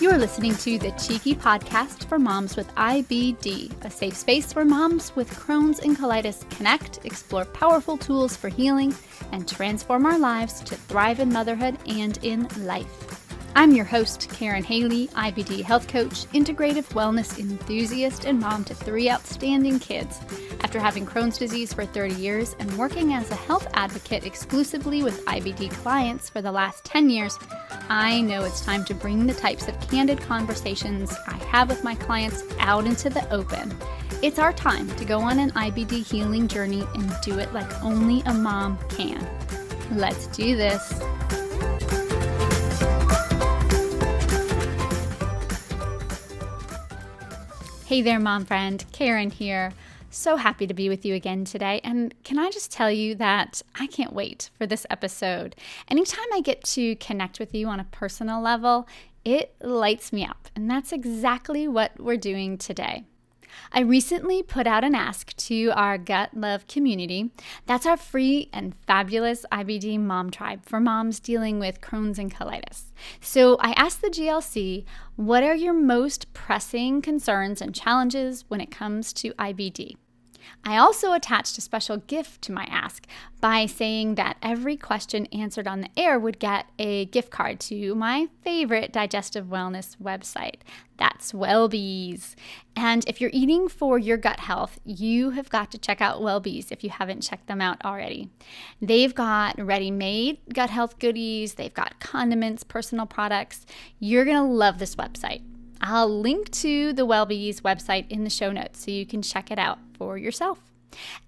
You're listening to the Cheeky Podcast for Moms with IBD, a safe space where moms with Crohn's and colitis connect, explore powerful tools for healing, and transform our lives to thrive in motherhood and in life. I'm your host, Karen Haley, IBD health coach, integrative wellness enthusiast, and mom to 3 outstanding kids. After having Crohn's disease for 30 years and working as a health advocate exclusively with IBD clients for the last 10 years, I know it's time to bring the types of candid conversations I have with my clients out into the open. It's our time to go on an IBD healing journey and do it like only a mom can. Let's do this. Hey there, mom friend. Karen here. So happy to be with you again today. And can I just tell you that I can't wait for this episode. Anytime I get to connect with you on a personal level, it lights me up. And that's exactly what we're doing today. I recently put out an ask to our Gut Love community. That's our free and fabulous IBD mom tribe for moms dealing with Crohn's and colitis. So I asked the GLC, what are your most pressing concerns and challenges when it comes to IBD? I also attached a special gift to my ask by saying that every question answered on the air would get a gift card to my favorite digestive wellness website. That's Wellbees. And if you're eating for your gut health, you have got to check out Wellbees if you haven't checked them out already. They've got ready-made gut health goodies. They've got condiments, personal products. You're going to love this website. I'll link to the Wellbees website in the show notes so you can check it out for yourself.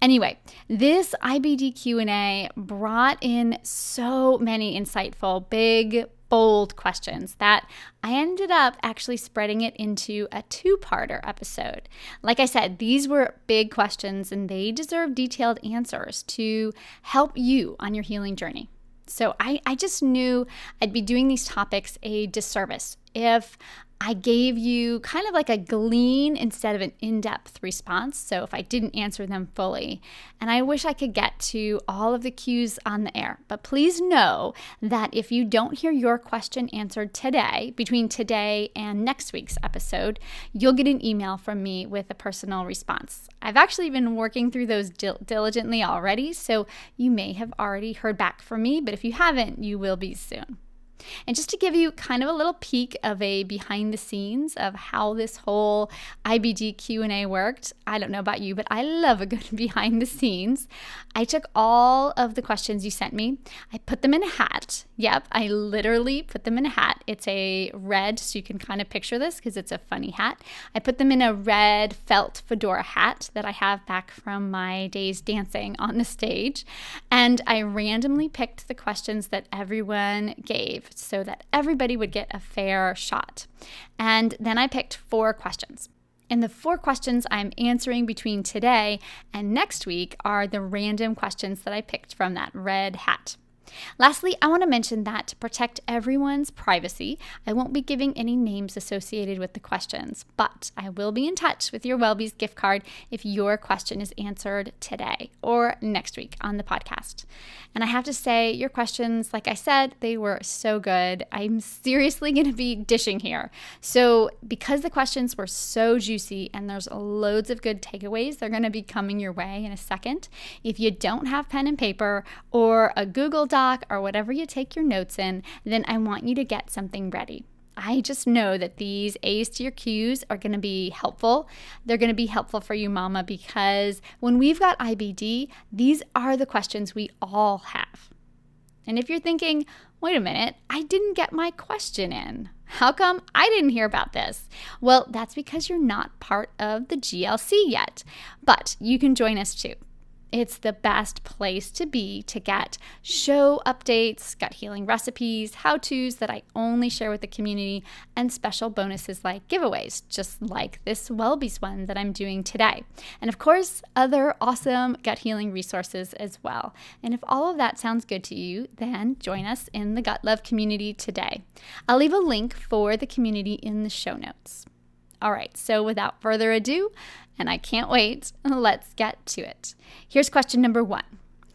Anyway, this IBD Q&A brought in so many insightful, big, bold questions that I ended up actually spreading it into a 2-parter episode. Like I said, these were big questions and they deserve detailed answers to help you on your healing journey. So I just knew I'd be doing these topics a disservice if I gave you kind of like a glean instead of an in-depth response, so if I didn't answer them fully. And I wish I could get to all of the cues on the air. But please know that if you don't hear your question answered today, between today and next week's episode, you'll get an email from me with a personal response. I've actually been working through those diligently already, so you may have already heard back from me, but if you haven't, you will be soon. And just to give you kind of a little peek of a behind the scenes of how this whole IBD Q&A worked, I don't know about you, but I love a good behind the scenes. I took all of the questions you sent me, I put them in a hat. Yep, I literally put them in a hat. It's a red, so you can kind of picture this because it's a funny hat. I put them in a red felt fedora hat that I have back from my days dancing on the stage. And I randomly picked the questions that everyone gave, so that everybody would get a fair shot. And then I picked 4 questions. And the 4 questions I'm answering between today and next week are the random questions that I picked from that red hat. Lastly, I want to mention that to protect everyone's privacy, I won't be giving any names associated with the questions, but I will be in touch with your Wellbees gift card if your question is answered today or next week on the podcast. And I have to say, your questions, like I said, they were so good. I'm seriously going to be dishing here. So because the questions were so juicy and there's loads of good takeaways, they're going to be coming your way in a second. If you don't have pen and paper or a Google Doc or whatever you take your notes in, then I want you to get something ready. I just know that these A's to your Q's are going to be helpful. They're going to be helpful for you, mama, because when we've got IBD, these are the questions we all have. And if you're thinking, wait a minute, I didn't get my question in. How come I didn't hear about this? Well, that's because you're not part of the GLC yet, but you can join us too. It's the best place to be to get show updates, gut healing recipes, how-tos that I only share with the community, and special bonuses like giveaways, just like this Wellbees one that I'm doing today. And of course, other awesome gut healing resources as well. And if all of that sounds good to you, then join us in the Gut Love community today. I'll leave a link for the community in the show notes. All right, so without further ado, and I can't wait, let's get to it. Here's question number 1.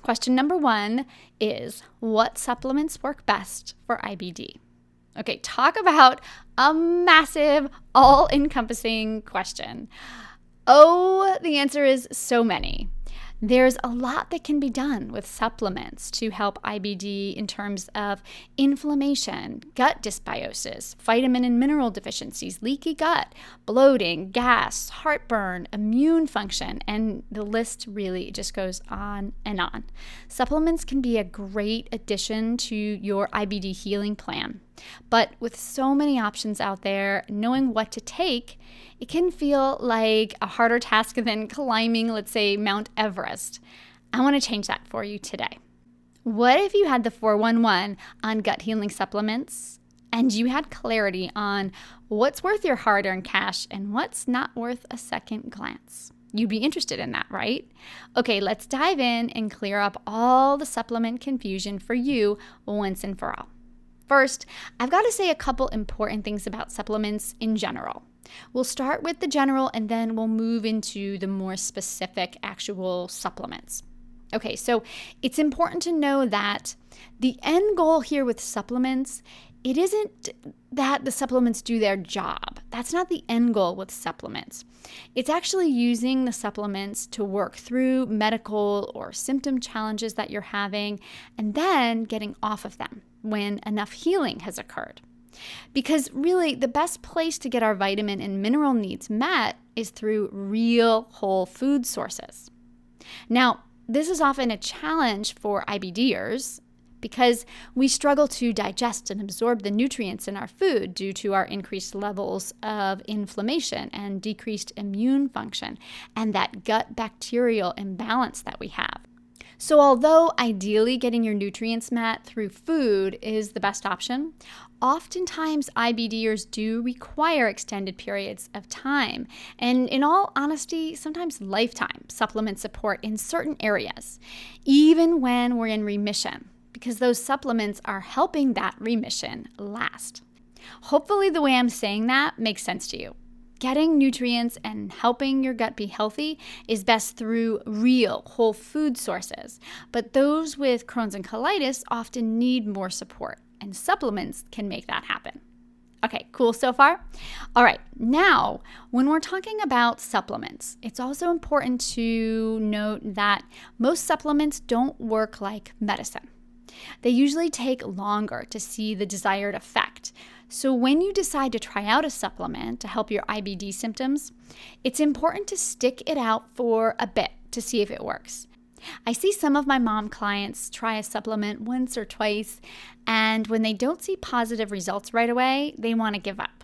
Question number 1 is, what supplements work best for IBD? Okay, talk about a massive, all-encompassing question. Oh, the answer is so many. There's a lot that can be done with supplements to help IBD in terms of inflammation, gut dysbiosis, vitamin and mineral deficiencies, leaky gut, bloating, gas, heartburn, immune function, and the list really just goes on and on. Supplements can be a great addition to your IBD healing plan. But with so many options out there, knowing what to take, it can feel like a harder task than climbing, let's say, Mount Everest. I want to change that for you today. What if you had the 411 on gut healing supplements and you had clarity on what's worth your hard-earned cash and what's not worth a second glance? You'd be interested in that, right? Okay, let's dive in and clear up all the supplement confusion for you once and for all. First, I've got to say a couple important things about supplements in general. We'll start with the general and then we'll move into the more specific actual supplements. Okay, so it's important to know that the end goal here with supplements, it isn't that the supplements do their job. That's not the end goal with supplements. It's actually using the supplements to work through medical or symptom challenges that you're having and then getting off of them when enough healing has occurred. Because really, the best place to get our vitamin and mineral needs met is through real whole food sources. Now, this is often a challenge for IBDers because we struggle to digest and absorb the nutrients in our food due to our increased levels of inflammation and decreased immune function and that gut bacterial imbalance that we have. So although ideally getting your nutrients met through food is the best option, oftentimes IBDers do require extended periods of time and, in all honesty, sometimes lifetime supplement support in certain areas, even when we're in remission, because those supplements are helping that remission last. Hopefully the way I'm saying that makes sense to you. Getting nutrients and helping your gut be healthy is best through real whole food sources, but those with Crohn's and colitis often need more support, and supplements can make that happen. Okay, cool so far? All right, now, when we're talking about supplements, it's also important to note that most supplements don't work like medicine. They usually take longer to see the desired effect. So when you decide to try out a supplement to help your IBD symptoms, it's important to stick it out for a bit to see if it works. I see some of my mom clients try a supplement once or twice, and when they don't see positive results right away, they want to give up.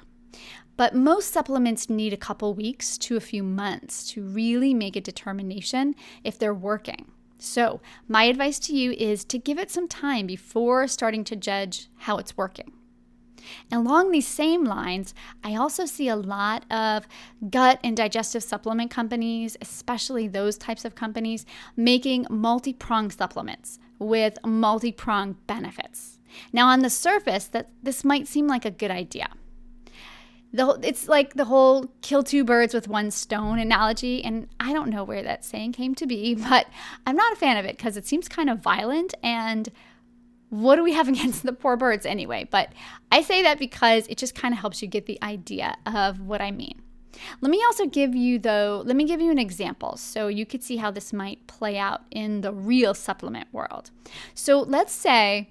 But most supplements need a couple weeks to a few months to really make a determination if they're working. So my advice to you is to give it some time before starting to judge how it's working. And along these same lines, I also see a lot of gut and digestive supplement companies, especially those types of companies, making multi-pronged supplements with multi-pronged benefits. Now, on the surface, this might seem like a good idea. It's like the whole kill two birds with one stone analogy, and I don't know where that saying came to be, but I'm not a fan of it because it seems kind of violent, and what do we have against the poor birds anyway? But I say that because it just kind of helps you get the idea of what I mean. Let me give you an example so you could see how this might play out in the real supplement world. So let's say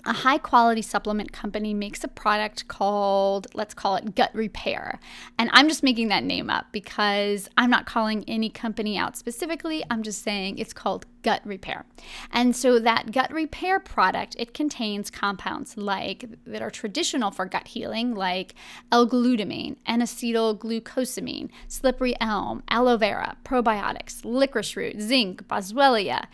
a high-quality supplement company makes a product called, let's call it Gut Repair. And I'm just making that name up because I'm not calling any company out specifically. I'm just saying it's called Gut Repair. And so that Gut Repair product, it contains compounds that are traditional for gut healing, like L-glutamine, N-acetylglucosamine, slippery elm, aloe vera, probiotics, licorice root, zinc, boswellia.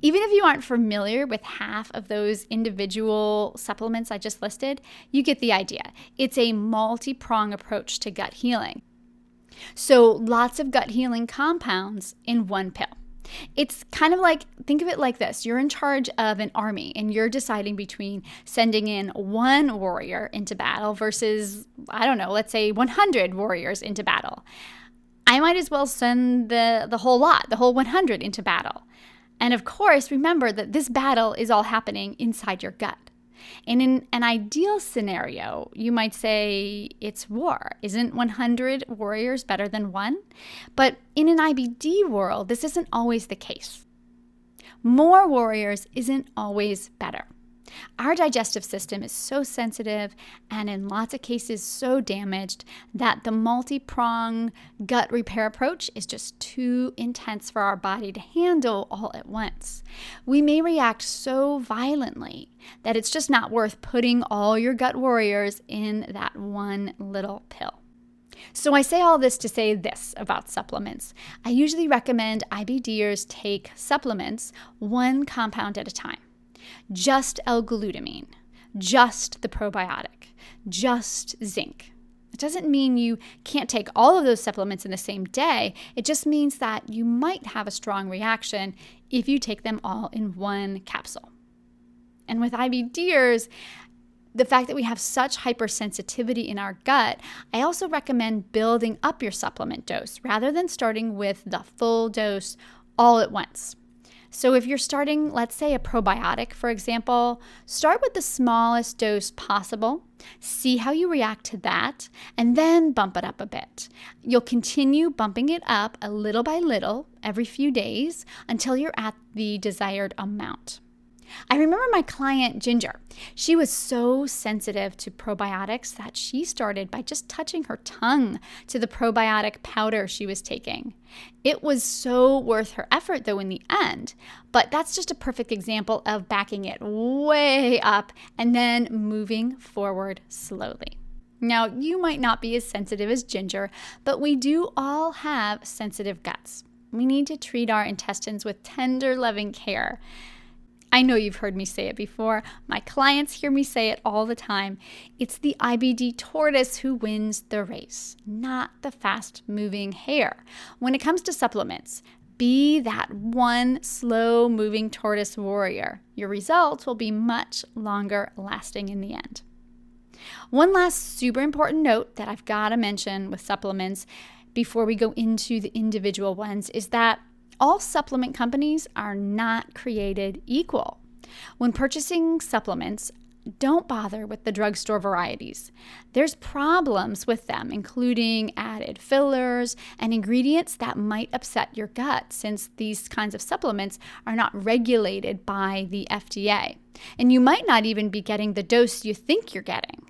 Even if you aren't familiar with half of those individual supplements I just listed, you get the idea. It's a multi-pronged approach to gut healing. So lots of gut healing compounds in one pill. It's kind of like, think of it like this. You're in charge of an army and you're deciding between sending in one warrior into battle versus, let's say 100 warriors into battle. I might as well send the whole 100 into battle. And of course, remember that this battle is all happening inside your gut. And in an ideal scenario, you might say it's war. Isn't 100 warriors better than one? But in an IBD world, this isn't always the case. More warriors isn't always better. Our digestive system is so sensitive and in lots of cases so damaged that the multi-prong gut repair approach is just too intense for our body to handle all at once. We may react so violently that it's just not worth putting all your gut warriors in that one little pill. So I say all this to say this about supplements. I usually recommend IBDers take supplements one compound at a time. Just L-glutamine, just the probiotic, just zinc. It doesn't mean you can't take all of those supplements in the same day. It just means that you might have a strong reaction if you take them all in one capsule. And with IBDers, the fact that we have such hypersensitivity in our gut, I also recommend building up your supplement dose rather than starting with the full dose all at once. So if you're starting, let's say a probiotic, for example, start with the smallest dose possible, see how you react to that, and then bump it up a bit. You'll continue bumping it up a little by little every few days until you're at the desired amount. I remember my client, Ginger. She was so sensitive to probiotics that she started by just touching her tongue to the probiotic powder she was taking. It was so worth her effort, though, in the end. But that's just a perfect example of backing it way up and then moving forward slowly. Now, you might not be as sensitive as Ginger, but we do all have sensitive guts. We need to treat our intestines with tender, loving care. I know you've heard me say it before. My clients hear me say it all the time. It's the IBD tortoise who wins the race, not the fast-moving hare. When it comes to supplements, be that one slow-moving tortoise warrior. Your results will be much longer lasting in the end. One last super important note that I've got to mention with supplements before we go into the individual ones is that all supplement companies are not created equal. When purchasing supplements, don't bother with the drugstore varieties. There's problems with them, including added fillers and ingredients that might upset your gut, since these kinds of supplements are not regulated by the FDA. And you might not even be getting the dose you think you're getting.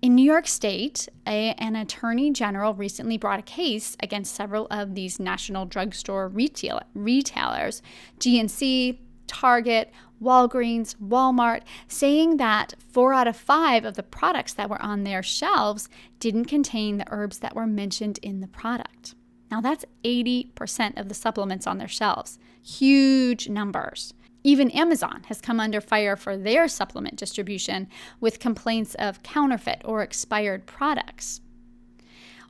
In New York State, an attorney general recently brought a case against several of these national drugstore retailers, GNC, Target, Walgreens, Walmart, saying that 4 out of 5 of the products that were on their shelves didn't contain the herbs that were mentioned in the product. Now that's 80% of the supplements on their shelves. Huge numbers. Even Amazon has come under fire for their supplement distribution with complaints of counterfeit or expired products.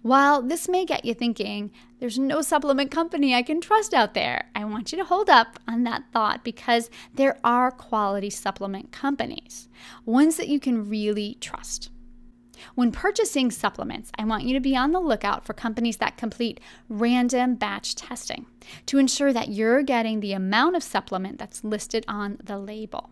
While this may get you thinking, there's no supplement company I can trust out there, I want you to hold up on that thought, because there are quality supplement companies, ones that you can really trust. When purchasing supplements, I want you to be on the lookout for companies that complete random batch testing to ensure that you're getting the amount of supplement that's listed on the label.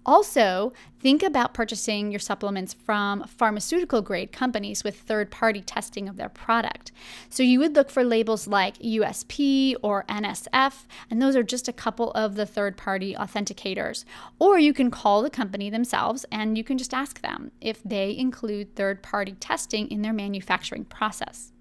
Also, think about purchasing your supplements from pharmaceutical-grade companies with third-party testing of their product. So you would look for labels like USP or NSF, and those are just a couple of the third-party authenticators. Or you can call the company themselves, and you can just ask them if they include third-party testing in their manufacturing process.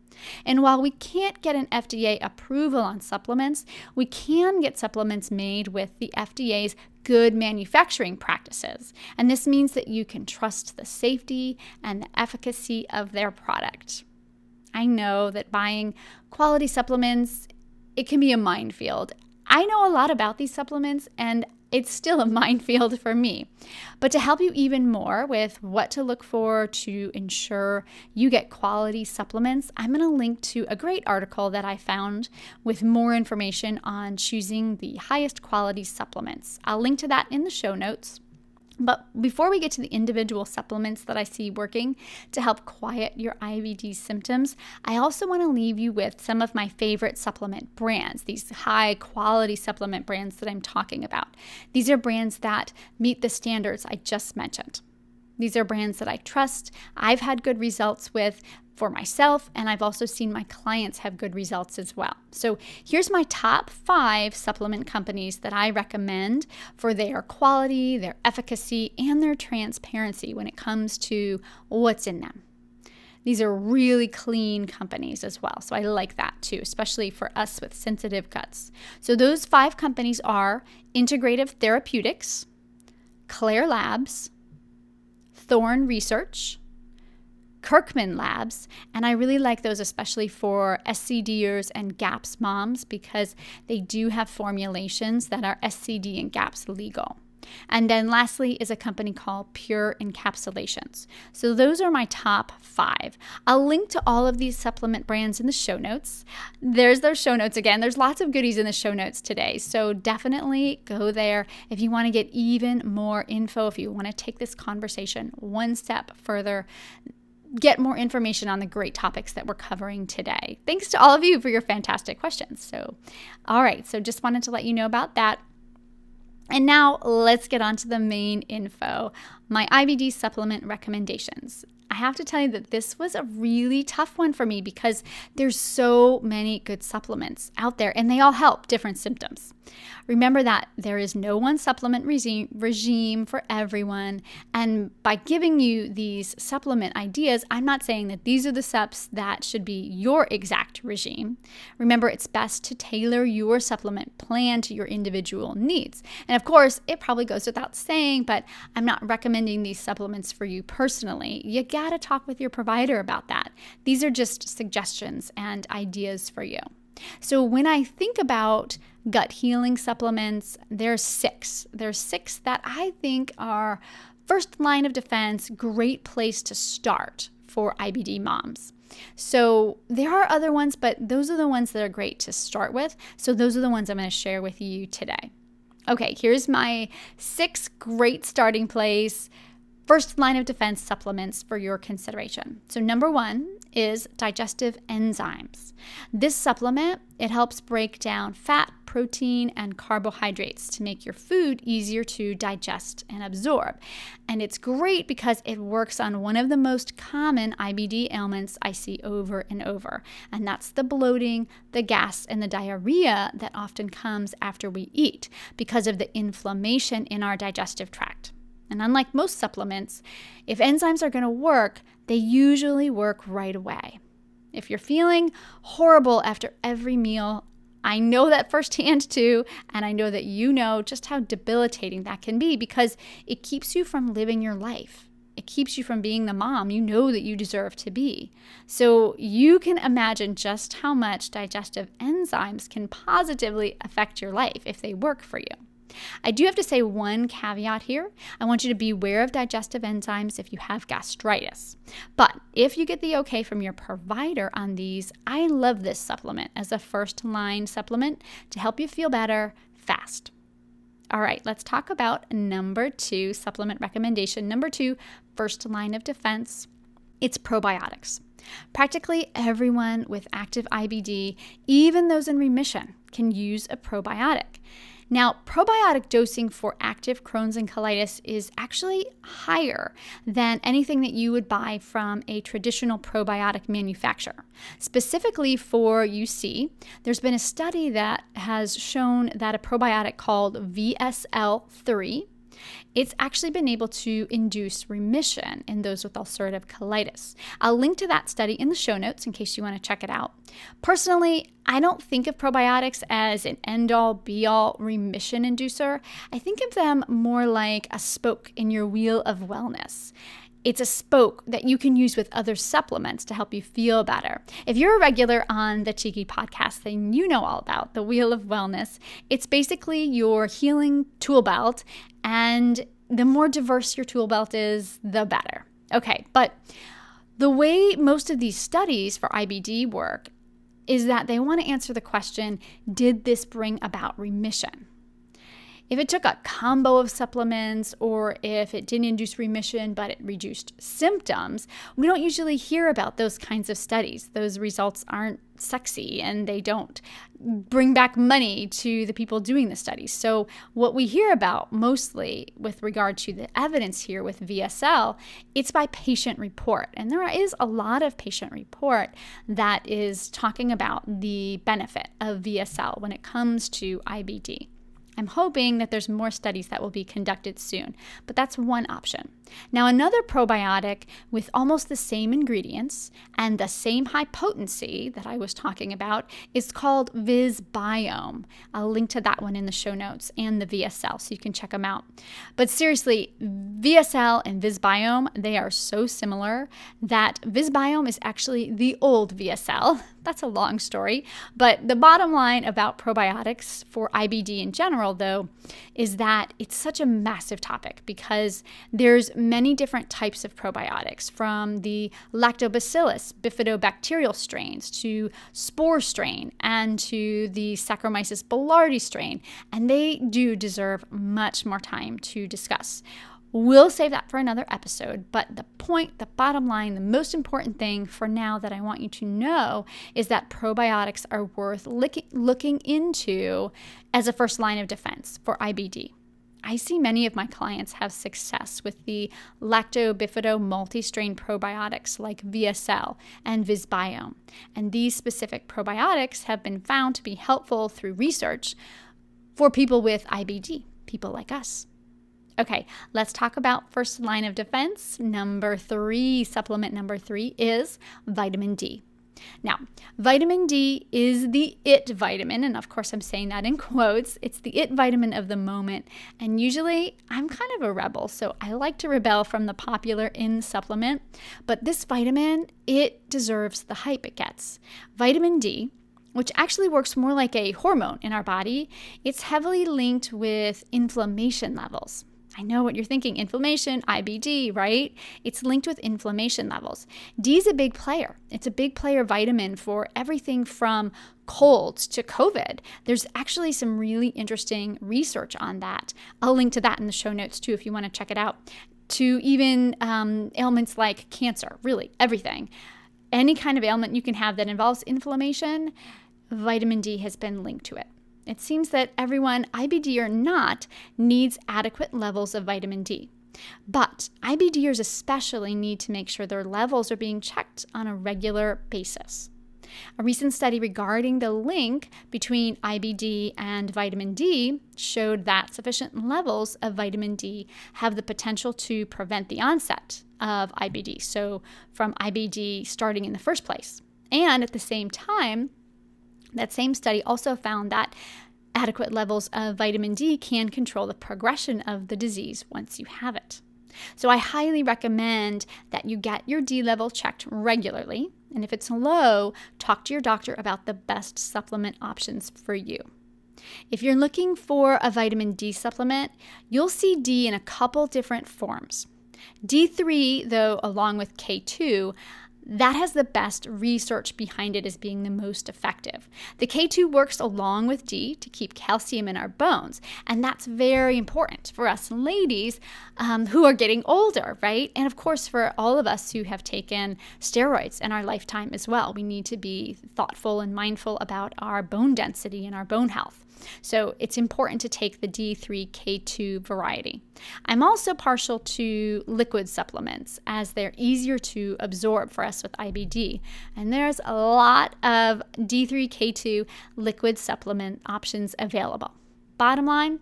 And while we can't get an FDA approval on supplements, we can get supplements made with the FDA's good manufacturing practices. And this means that you can trust the safety and the efficacy of their product. I know that buying quality supplements, it can be a minefield. I know a lot about these supplements, and it's still a minefield for me. But to help you even more with what to look for to ensure you get quality supplements, I'm going to link to a great article that I found with more information on choosing the highest quality supplements. I'll link to that in the show notes. But before we get to the individual supplements that I see working to help quiet your IBD symptoms, I also want to leave you with some of my favorite supplement brands, these high quality supplement brands that I'm talking about. These are brands that meet the standards I just mentioned. These are brands that I trust, I've had good results with for myself, and I've also seen my clients have good results as well. So here's my top 5 supplement companies that I recommend for their quality, their efficacy, and their transparency when it comes to what's in them. These are really clean companies as well, so I like that too, especially for us with sensitive guts. So those 5 companies are Integrative Therapeutics, Claire Labs, Thorne Research, Curcumin Labs, and I really like those especially for SCDers and GAPS moms because they do have formulations that are SCD and GAPS legal. And then lastly is a company called Pure Encapsulations. So those are my top 5. I'll link to all of these supplement brands in the show notes. There's their show notes again. There's lots of goodies in the show notes today. So definitely go there if you want to get even more info, if you want to take this conversation one step further, get more information on the great topics that we're covering today. Thanks to all of you for your fantastic questions. All right, so just wanted to let you know about that. And now let's get on to the main info, my IBD supplement recommendations. I have to tell you that this was a really tough one for me because there's so many good supplements out there and they all help different symptoms. Remember that there is no one supplement regime for everyone. And by giving you these supplement ideas, I'm not saying that these are the subs that should be your exact regime. Remember, it's best to tailor your supplement plan to your individual needs. And of course, it probably goes without saying, but I'm not recommending these supplements for you personally. You gotta talk with your provider about that. These are just suggestions and ideas for you. So when I think about gut healing supplements, there's 6. There's 6 that I think are first line of defense, great place to start for IBD moms. So there are other ones, but those are the ones that are great to start with. So those are the ones I'm going to share with you today. Okay, here's my 6 great starting place, first line of defense supplements for your consideration. So number 1 is Digestive Enzymes. This supplement, it helps break down fat, protein, and carbohydrates to make your food easier to digest and absorb. And it's great because it works on one of the most common IBD ailments I see over and over. And that's the bloating, the gas, and the diarrhea that often comes after we eat because of the inflammation in our digestive tract. And unlike most supplements, if enzymes are going to work, they usually work right away. If you're feeling horrible after every meal, I know that firsthand too, and I know that you know just how debilitating that can be because it keeps you from living your life. It keeps you from being the mom you know that you deserve to be. So you can imagine just how much digestive enzymes can positively affect your life if they work for you. I do have to say one caveat here. I want you to be aware of digestive enzymes if you have gastritis. But if you get the okay from your provider on these, I love this supplement as a first line supplement to help you feel better fast. All right, let's talk about number 2 supplement recommendation. Number 2, first line of defense. It's probiotics. Practically everyone with active IBD, even those in remission, can use a probiotic. Now, probiotic dosing for active Crohn's and colitis is actually higher than anything that you would buy from a traditional probiotic manufacturer. Specifically for UC, there's been a study that has shown that a probiotic called VSL3, it's actually been able to induce remission in those with ulcerative colitis. I'll link to that study in the show notes in case you want to check it out. Personally, I don't think of probiotics as an end-all, be-all remission inducer. I think of them more like a spoke in your wheel of wellness. It's a spoke that you can use with other supplements to help you feel better. If you're a regular on the Cheeky podcast, then you know all about the Wheel of Wellness. It's basically your healing tool belt, and the more diverse your tool belt is, the better. Okay, but the way most of these studies for IBD work is that they want to answer the question, did this bring about remission? If it took a combo of supplements or if it didn't induce remission but it reduced symptoms, we don't usually hear about those kinds of studies. Those results aren't sexy and they don't bring back money to the people doing the studies. So what we hear about mostly with regard to the evidence here with VSL, it's by patient report. And there is a lot of patient report that is talking about the benefit of VSL when it comes to IBD. I'm hoping that there's more studies that will be conducted soon, but that's one option. Now, another probiotic with almost the same ingredients and the same high potency that I was talking about is called Visbiome. I'll link to that one in the show notes and the VSL so you can check them out. But seriously, VSL and Visbiome, they are so similar that Visbiome is actually the old VSL. That's a long story, but the bottom line about probiotics for IBD in general, though, is that it's such a massive topic because there's many different types of probiotics, from the lactobacillus bifidobacterial strains to spore strain and to the Saccharomyces boulardii strain, and they do deserve much more time to discuss. We'll save that for another episode, but the point, the bottom line, the most important thing for now that I want you to know is that probiotics are worth looking into as a first line of defense for IBD. I see many of my clients have success with the lacto-bifido multi-strain probiotics like VSL and Visbiome, and these specific probiotics have been found to be helpful through research for people with IBD, people like us. Okay, let's talk about first line of defense. Supplement number 3 is vitamin D. Now, vitamin D is the it vitamin, and of course I'm saying that in quotes. It's the it vitamin of the moment, and usually I'm kind of a rebel, so I like to rebel from the popular in supplement, but this vitamin, it deserves the hype it gets. Vitamin D, which actually works more like a hormone in our body, it's heavily linked with inflammation levels. I know what you're thinking, inflammation, IBD, right? It's linked with inflammation levels. D is a big player. It's a big player vitamin for everything from colds to COVID. There's actually some really interesting research on that. I'll link to that in the show notes too if you want to check it out. To even ailments like cancer, really everything. Any kind of ailment you can have that involves inflammation, vitamin D has been linked to it. It seems that everyone, IBD or not, needs adequate levels of vitamin D. But IBDers especially need to make sure their levels are being checked on a regular basis. A recent study regarding the link between IBD and vitamin D showed that sufficient levels of vitamin D have the potential to prevent the onset of IBD, so from IBD starting in the first place. And at the same time, that same study also found that adequate levels of vitamin D can control the progression of the disease once you have it. So I highly recommend that you get your D level checked regularly, and if it's low, talk to your doctor about the best supplement options for you. If you're looking for a vitamin D supplement, you'll see D in a couple different forms. D3, though, along with K2, that has the best research behind it as being the most effective. The K2 works along with D to keep calcium in our bones, and that's very important for us ladies who are getting older, right? And of course, for all of us who have taken steroids in our lifetime as well. We need to be thoughtful and mindful about our bone density and our bone health. So it's important to take the D3K2 variety. I'm also partial to liquid supplements as they're easier to absorb for us with IBD. And there's a lot of D3K2 liquid supplement options available. Bottom line,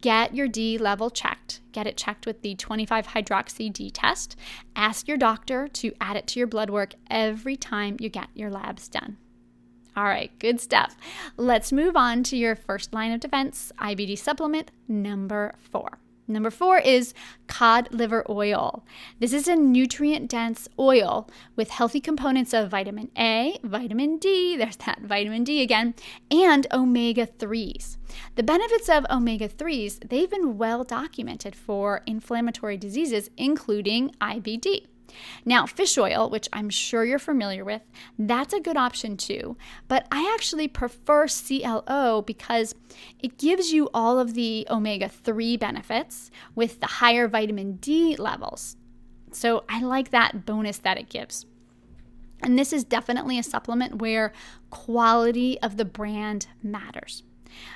get your D level checked. Get it checked with the 25-hydroxy-D test. Ask your doctor to add it to your blood work every time you get your labs done. All right, good stuff. Let's move on to your first line of defense, IBD supplement number 4. Number 4 is cod liver oil. This is a nutrient-dense oil with healthy components of vitamin A, vitamin D, there's that vitamin D again, and omega-3s. The benefits of omega-3s, they've been well documented for inflammatory diseases, including IBD. Now, fish oil, which I'm sure you're familiar with, that's a good option too. But I actually prefer CLO because it gives you all of the omega-3 benefits with the higher vitamin D levels. So I like that bonus that it gives. And this is definitely a supplement where quality of the brand matters.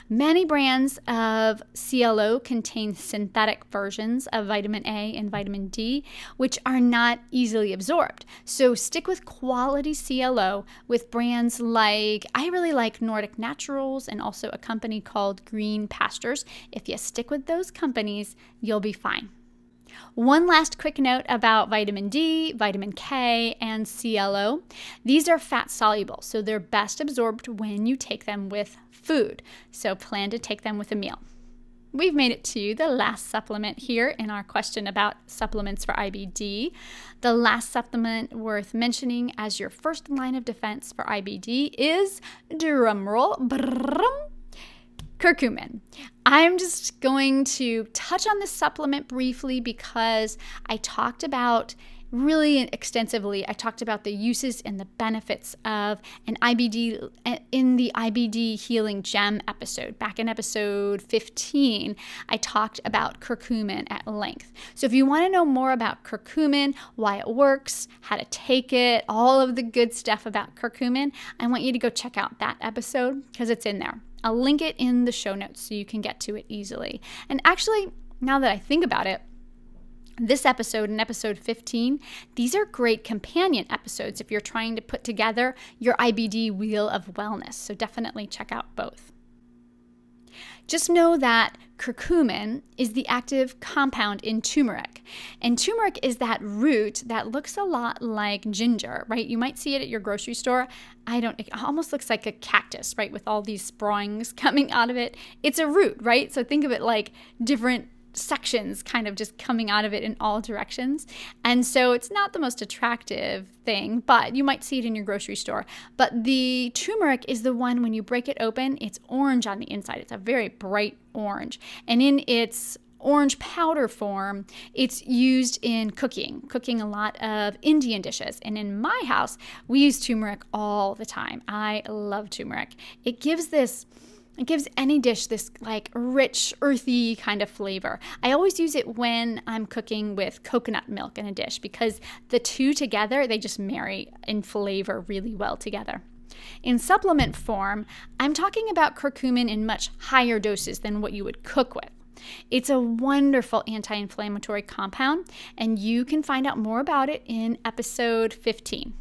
Many brands of CLO contain synthetic versions of vitamin A and vitamin D, which are not easily absorbed. So stick with quality CLO with brands like, I really like Nordic Naturals and also a company called Green Pastures. If you stick with those companies, you'll be fine. One last quick note about vitamin D, vitamin K, and CLO. These are fat soluble, so they're best absorbed when you take them with food. So plan to take them with a meal. We've made it to the last supplement here in our question about supplements for IBD. The last supplement worth mentioning as your first line of defense for IBD is, drumroll, curcumin. I'm just going to touch on this supplement briefly because I talked about really extensively. I talked about the uses and the benefits of an IBD in the IBD Healing Gem episode. Back in episode 15, I talked about curcumin at length. So if you want to know more about curcumin, why it works, how to take it, all of the good stuff about curcumin, I want you to go check out that episode because it's in there. I'll link it in the show notes so you can get to it easily. And actually, now that I think about it, this episode and episode 15, these are great companion episodes if you're trying to put together your IBD Wheel of Wellness. So definitely check out both. Just know that curcumin is the active compound in turmeric. And turmeric is that root that looks a lot like ginger, right? You might see it at your grocery store. It almost looks like a cactus, right? With all these sprouts coming out of it. It's a root, right? So think of it like different sections kind of just coming out of it in all directions. And so it's not the most attractive thing, but you might see it in your grocery store. But the turmeric is the one, when you break it open, it's orange on the inside. It's a very bright orange. And in its orange powder form, it's used in cooking a lot of Indian dishes. And in my house, we use turmeric all the time. I love turmeric. It gives any dish this like rich, earthy kind of flavor. I always use it when I'm cooking with coconut milk in a dish because the two together, they just marry in flavor really well together. In supplement form, I'm talking about curcumin in much higher doses than what you would cook with. It's a wonderful anti-inflammatory compound, and you can find out more about it in episode 15.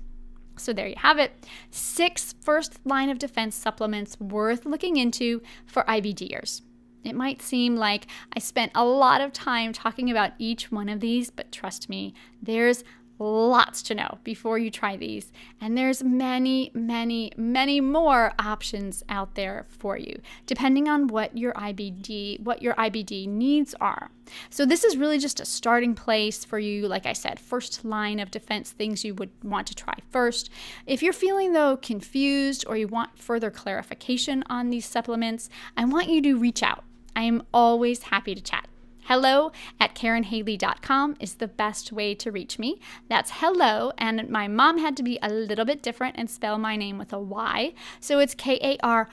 So there you have it. 6 first line of defense supplements worth looking into for IBDers. It might seem like I spent a lot of time talking about each one of these, but trust me, there's lots to know before you try these. And there's many, many, many more options out there for you, depending on what your IBD needs are. So this is really just a starting place for you. Like I said, first line of defense, things you would want to try first. If you're feeling though confused or you want further clarification on these supplements, I want you to reach out. I am always happy to chat. hello@KarenHaley.com is the best way to reach me. That's hello, and my mom had to be a little bit different and spell my name with a Y, so it's KaRynHaley.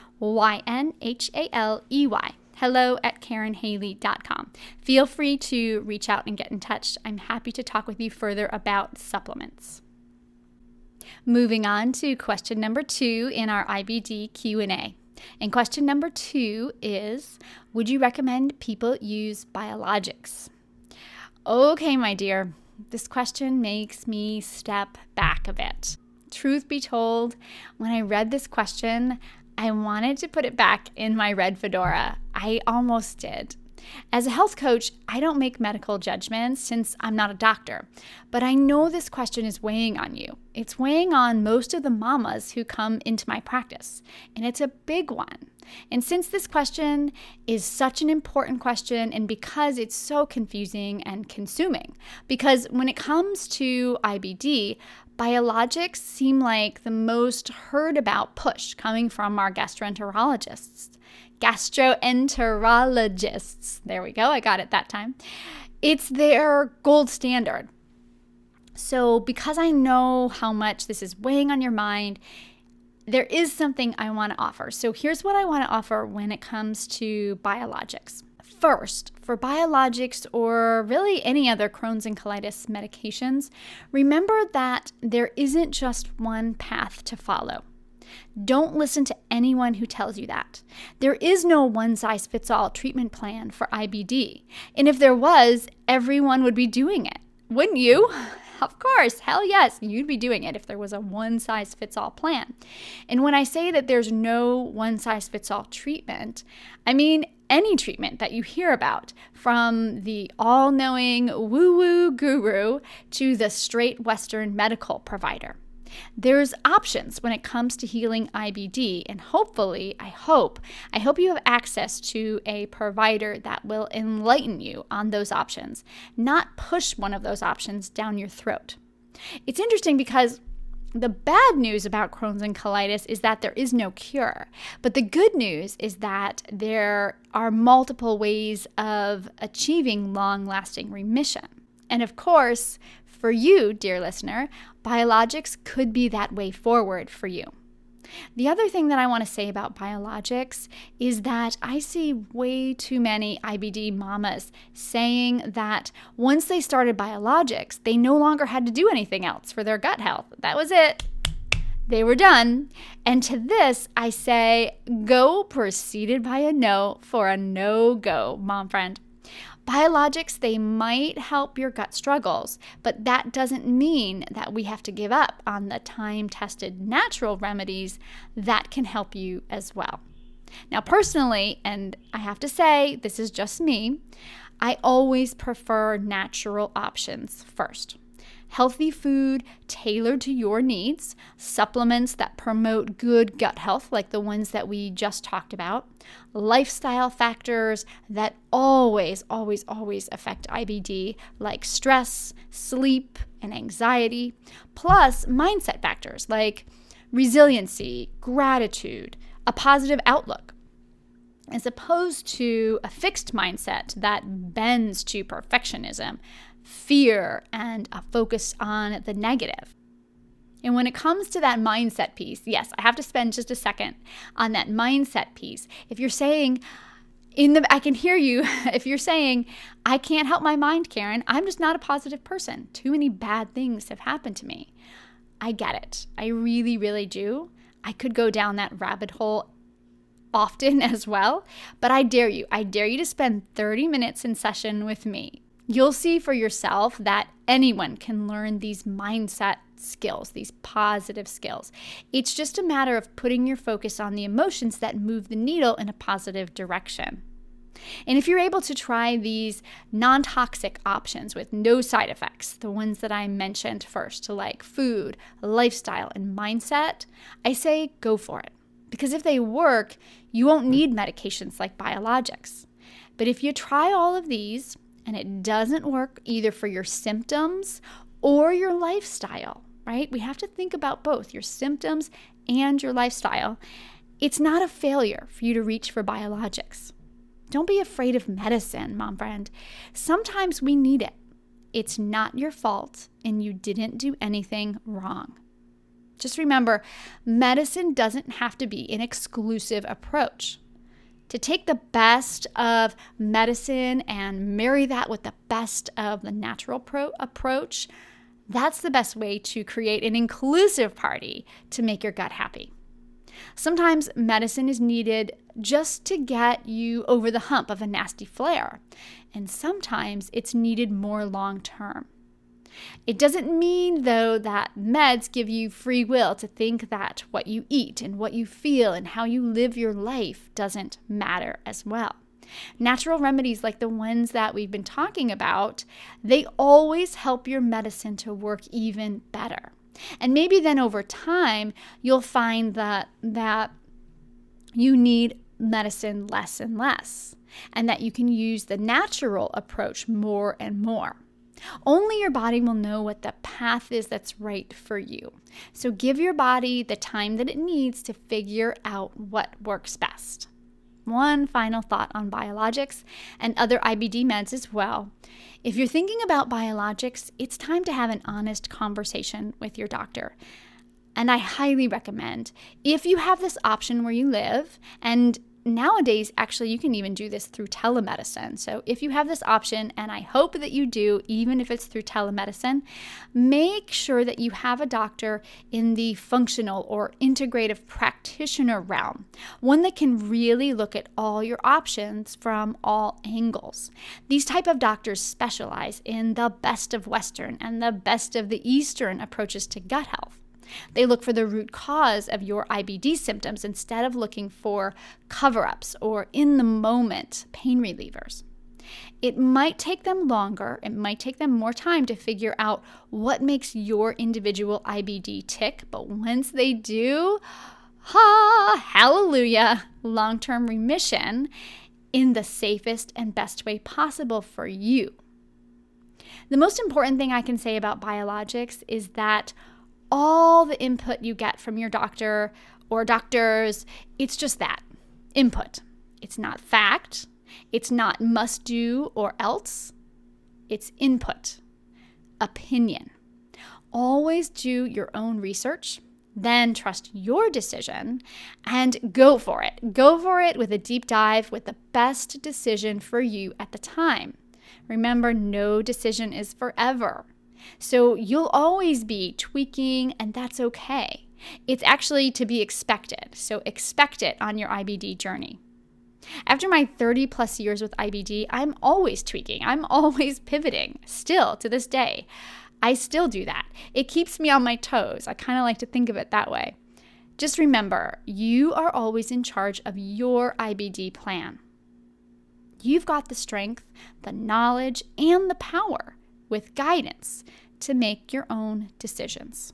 hello@KarenHaley.com. Feel free to reach out and get in touch. I'm happy to talk with you further about supplements. Moving on to question number 2 in our IBD Q&A. And question number 2 is, would you recommend people use Biologics? Okay, my dear, this question makes me step back a bit. Truth be told, when I read this question, I wanted to put it back in my red fedora. I almost did. As a health coach, I don't make medical judgments since I'm not a doctor, but I know this question is weighing on you. It's weighing on most of the mamas who come into my practice, and it's a big one. And since this question is such an important question, and because it's so confusing and consuming, because when it comes to IBD, Biologics seem like the most heard about push coming from our gastroenterologists. There we go. I got it that time. It's their gold standard. So because I know how much this is weighing on your mind, there is something I want to offer. So here's what I want to offer when it comes to biologics. First, for biologics or really any other Crohn's and colitis medications, remember that there isn't just one path to follow. Don't listen to anyone who tells you that. There is no one-size-fits-all treatment plan for IBD. And if there was, everyone would be doing it. Wouldn't you? Of course, hell yes, you'd be doing it if there was a one-size-fits-all plan. And when I say that there's no one-size-fits-all treatment, I mean any treatment that you hear about, from the all-knowing woo-woo guru to the straight Western medical provider. There's options when it comes to healing IBD, and hopefully, I hope you have access to a provider that will enlighten you on those options, not push one of those options down your throat. It's interesting because the bad news about Crohn's and colitis is that there is no cure, but the good news is that there are multiple ways of achieving long-lasting remission. And of course, for you, dear listener, biologics could be that way forward for you. The other thing that I want to say about biologics is that I see way too many IBD mamas saying that once they started biologics, they no longer had to do anything else for their gut health. That was it. They were done. And to this, I say, go preceded by a no for a no-go, mom friend. Biologics, they might help your gut struggles, but that doesn't mean that we have to give up on the time-tested natural remedies that can help you as well. Now, personally, and I have to say, this is just me, I always prefer natural options first. Healthy food tailored to your needs, supplements that promote good gut health like the ones that we just talked about, lifestyle factors that always affect IBD like stress, sleep, and anxiety, plus mindset factors like resiliency, gratitude, a positive outlook, as opposed to a fixed mindset that bends to perfectionism, fear, and a focus on the negative. And when it comes to that mindset piece, yes, I have to spend just a second on that mindset piece. If you're saying, I can hear you, if you're saying, I can't help my mind, Karen, I'm just not a positive person. Too many bad things have happened to me. I get it. I really, really do. I could go down that rabbit hole often as well, but I dare you to spend 30 minutes in session with me. You'll see for yourself that anyone can learn these mindset skills, these positive skills. It's just a matter of putting your focus on the emotions that move the needle in a positive direction. And if you're able to try these non-toxic options with no side effects, the ones that I mentioned first, like food, lifestyle, and mindset, I say go for it. Because if they work, you won't need medications like biologics. But if you try all of these, and it doesn't work either for your symptoms or your lifestyle, right? We have to think about both your symptoms and your lifestyle. It's not a failure for you to reach for biologics. Don't be afraid of medicine, mom friend. Sometimes we need it. It's not your fault, and you didn't do anything wrong. Just remember, medicine doesn't have to be an exclusive approach. To take the best of medicine and marry that with the best of the natural approach, that's the best way to create an inclusive party to make your gut happy. Sometimes medicine is needed just to get you over the hump of a nasty flare, and sometimes it's needed more long term. It doesn't mean, though, that meds give you free will to think that what you eat and what you feel and how you live your life doesn't matter as well. Natural remedies like the ones that we've been talking about, they always help your medicine to work even better. And maybe then over time, you'll find that you need medicine less and less, and that you can use the natural approach more and more. Only your body will know what the path is that's right for you. So give your body the time that it needs to figure out what works best. one final thought on biologics and other IBD meds as well. If you're thinking about biologics, it's time to have an honest conversation with your doctor. And I highly recommend, if you have this option where you live, and nowadays, actually, you can even do this through telemedicine. So if you have this option, and I hope that you do, even if it's through telemedicine, make sure that you have a doctor in the functional or integrative practitioner realm, one that can really look at all your options from all angles. These type of doctors specialize in the best of Western and the best of the Eastern approaches to gut health. They look for the root cause of your IBD symptoms instead of looking for cover-ups or in-the-moment pain relievers. It might take them longer, it might take them more time to figure out what makes your individual IBD tick, but once they do, hallelujah, long-term remission in the safest and best way possible for you. The most important thing I can say about biologics is that all the input you get from your doctor or doctors, it's just that, input. It's not fact. It's not must do or else. It's input, opinion. Always do your own research, then trust your decision and go for it. Go for it with a deep dive with the best decision for you at the time. Remember, no decision is forever. So you'll always be tweaking, and that's okay. It's actually to be expected, so expect it on your IBD journey. After my 30 plus years with IBD, I'm always tweaking. I'm always pivoting, still to this day. I still do that. It keeps me on my toes. I kind of like to think of it that way. Just remember, you are always in charge of your IBD plan. You've got the strength, the knowledge, and the power with guidance to make your own decisions.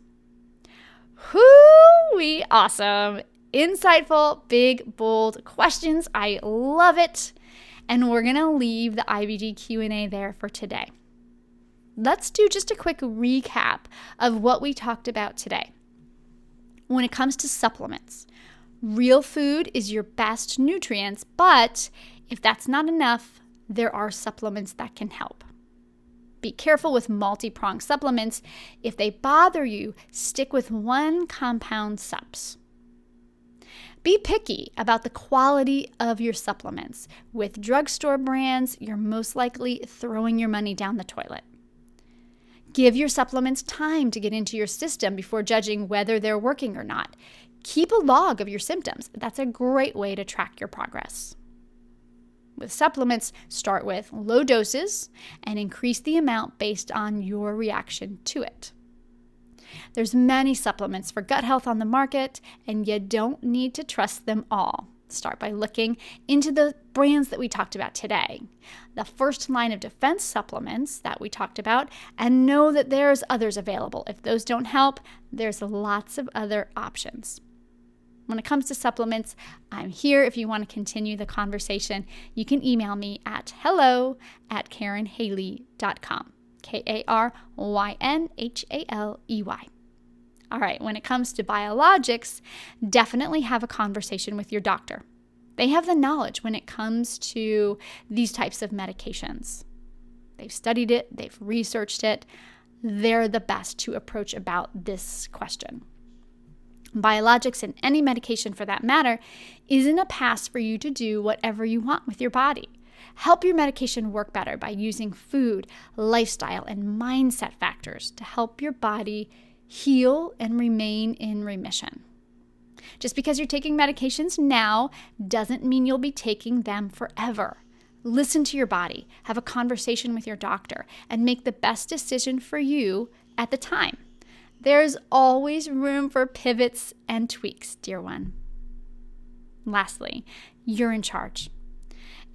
Whoo-wee, awesome. Insightful, big, bold questions. I love it. And we're going to leave the IBD Q&A there for today. Let's do just a quick recap of what we talked about today. When it comes to supplements, real food is your best nutrients, but if that's not enough, there are supplements that can help. Be careful with multi-pronged supplements. If they bother you, stick with one compound subs. Be picky about the quality of your supplements. With drugstore brands, you're most likely throwing your money down the toilet. Give your supplements time to get into your system before judging whether they're working or not. Keep a log of your symptoms. That's a great way to track your progress. With supplements, start with low doses and increase the amount based on your reaction to it. There's many supplements for gut health on the market, and you don't need to trust them all. Start by looking into the brands that we talked about today, the first line of defense supplements that we talked about, and know that there's others available. If those don't help, there's lots of other options. When it comes to supplements, I'm here if you want to continue the conversation. You can email me at hello@KarenHaley.com. KarenHaley. All right, when it comes to biologics, definitely have a conversation with your doctor. They have the knowledge when it comes to these types of medications. They've studied it, they've researched it. They're the best to approach about this question. Biologics and any medication for that matter isn't a pass for you to do whatever you want with your body. Help your medication work better by using food, lifestyle, and mindset factors to help your body heal and remain in remission. Just because you're taking medications now doesn't mean you'll be taking them forever. Listen to your body, have a conversation with your doctor, and make the best decision for you at the time. There's always room for pivots and tweaks, dear one. Lastly, you're in charge.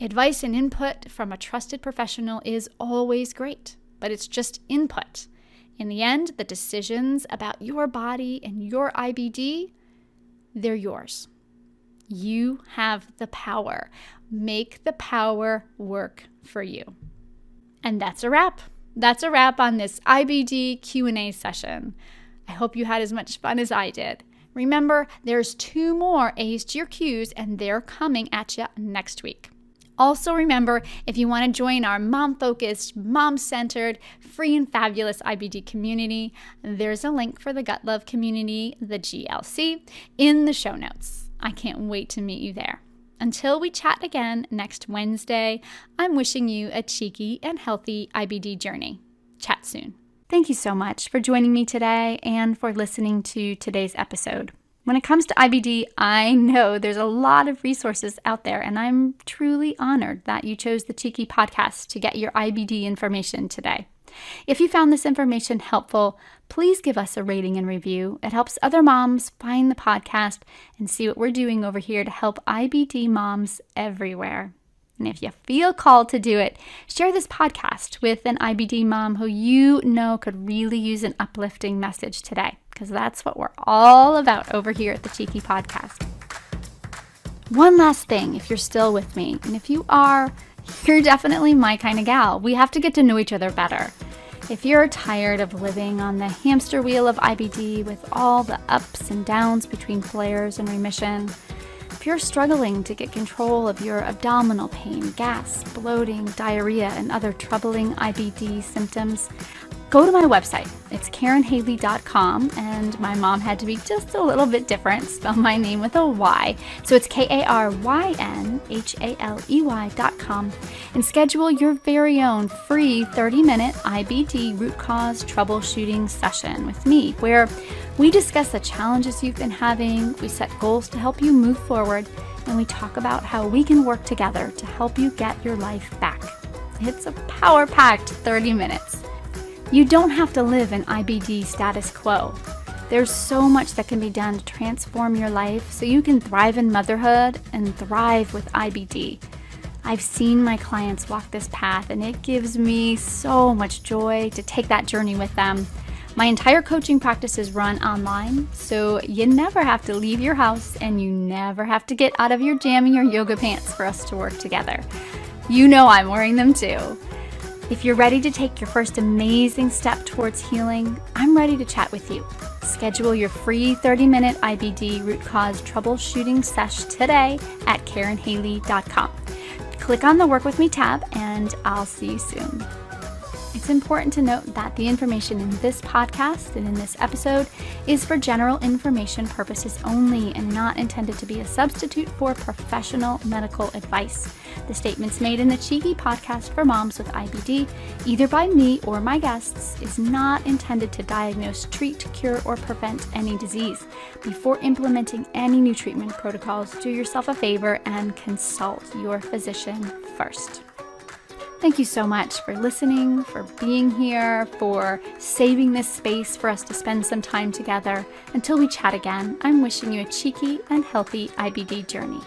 Advice and input from a trusted professional is always great, but it's just input. In the end, the decisions about your body and your IBD, they're yours. You have the power. Make the power work for you. And that's a wrap. That's a wrap on this IBD Q&A session. I hope you had as much fun as I did. Remember, there's 2 more A's to your Q's, and they're coming at you next week. Also remember, if you want to join our mom-focused, mom-centered, free and fabulous IBD community, there's a link for the Gut Love community, the GLC, in the show notes. I can't wait to meet you there. Until we chat again next Wednesday, I'm wishing you a cheeky and healthy IBD journey. Chat soon. Thank you so much for joining me today and for listening to today's episode. When it comes to IBD, I know there's a lot of resources out there, and I'm truly honored that you chose the Cheeky Podcast to get your IBD information today. If you found this information helpful, please give us a rating and review. It helps other moms find the podcast and see what we're doing over here to help IBD moms everywhere. And if you feel called to do it, share this podcast with an IBD mom who you know could really use an uplifting message today, because that's what we're all about over here at the Cheeky Podcast. One last thing, if you're still with me, and if you are, you're definitely my kind of gal. We have to get to know each other better. If you're tired of living on the hamster wheel of IBD with all the ups and downs between flares and remission, if you're struggling to get control of your abdominal pain, gas, bloating, diarrhea, and other troubling IBD symptoms, go to my website. It's KarenHaley.com, and my mom had to be just a little bit different, spell my name with a Y. So it's KarenHaley.com, and schedule your very own free 30-minute IBD root cause troubleshooting session with me, where we discuss the challenges you've been having, we set goals to help you move forward, and we talk about how we can work together to help you get your life back. It's a power-packed 30 minutes. You don't have to live in IBD status quo. There's so much that can be done to transform your life so you can thrive in motherhood and thrive with IBD. I've seen my clients walk this path, and it gives me so much joy to take that journey with them. My entire coaching practice is run online, so you never have to leave your house and you never have to get out of your jammy or yoga pants for us to work together. You know I'm wearing them too. If you're ready to take your first amazing step towards healing, I'm ready to chat with you. Schedule your free 30-minute IBD root cause troubleshooting sesh today at KarenHaley.com. Click on the Work With Me tab, and I'll see you soon. It's important to note that the information in this podcast and in this episode is for general information purposes only and not intended to be a substitute for professional medical advice. The statements made in the Cheeky Podcast for moms with IBD, either by me or my guests, is not intended to diagnose, treat, cure, or prevent any disease. Before implementing any new treatment protocols, do yourself a favor and consult your physician first. Thank you so much for listening, for being here, for saving this space for us to spend some time together. Until we chat again, I'm wishing you a cheeky and healthy IBD journey.